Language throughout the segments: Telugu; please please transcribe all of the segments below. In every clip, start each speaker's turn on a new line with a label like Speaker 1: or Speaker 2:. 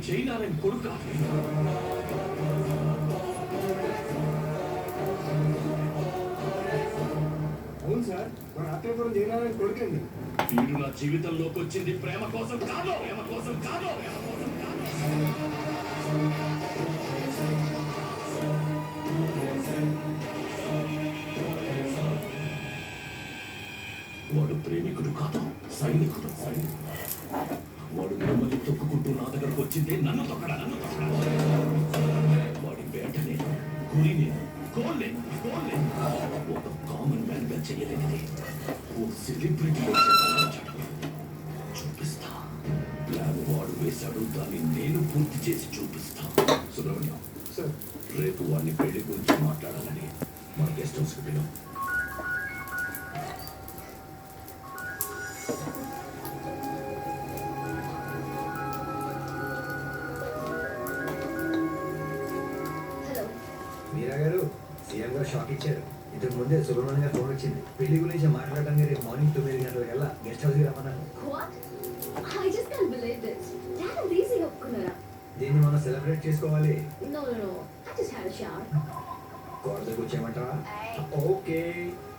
Speaker 1: జైనారాయణ కొడుకు.
Speaker 2: అవును సార్, మన అత్తయ్యపురం జైనారాయణ కొడుకండి.
Speaker 1: వీడు నా జీవితంలోకి వచ్చింది ప్రేమ కోసం కాదు, ప్రేమ కోసం కాదు, ప్రేమ కోసం కాదు. వాడు ప్రేమికుడు కాదు, సైనికుడు. వాడు మిమ్మల్ని తొక్కుకుంటూ నా దగ్గరకు వచ్చింది నన్ను తొక్కడా. వాడి వేట నేను, గురి నేను, గోల్ నేను. ఒక కామన్ మ్యాన్ గా చేయలేనిది ఓ సెలబ్రిటీ చూపిస్తా. ప్లాన్ వాడు వేశాడు, దాన్ని నేను పూర్తి చేసి చూపిస్తా. సుబ్రహ్మణ్యం
Speaker 2: సార్,
Speaker 1: రేపు వాడిని పెళ్లి గురించి మాట్లాడాలని మన గెస్ట్ హౌస్కి పిలువు.
Speaker 2: మీరా గారు, సీఎం గారు షాక్ ఇచ్చారు. ఇంతకు ముందే సుబ్రహ్మణ్యం గారు ఫోన్ వచ్చింది. పెళ్లి గురించి మాట్లాడడానికి రేపు మార్నింగ్ 9 గంటలకల్లా గెస్ట్ హౌస్కి రమ్మన్నారు.
Speaker 3: I just can't believe this. Dad and Daisy ఒప్పుకున్నారా?
Speaker 2: దీన్ని మనం సెలబ్రేట్ చేసుకోవాలి.
Speaker 3: No. I just had a shower.
Speaker 2: కోడలకు వచ్చేయమంటావా? ఓకే.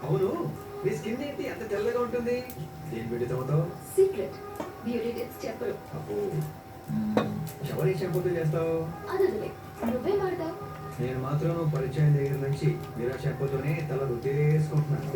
Speaker 2: అవును, మీ స్కిన్ ఏంటి అంత తెల్లగా ఉంటుంది? దేని పెట్టుతావుతో?
Speaker 3: Secret. Beauty tips చెప్పరు.
Speaker 2: అబ్బో, షవర్ ఏ షాంపూతో చేస్తావు?
Speaker 3: అదొదిలే. నువ్వేం వాడతావు?
Speaker 2: నేను మాత్రం పరిచయం దగ్గర నుంచి మీరా షాంపూతోనే తల రుద్దేసుకుంటున్నాను.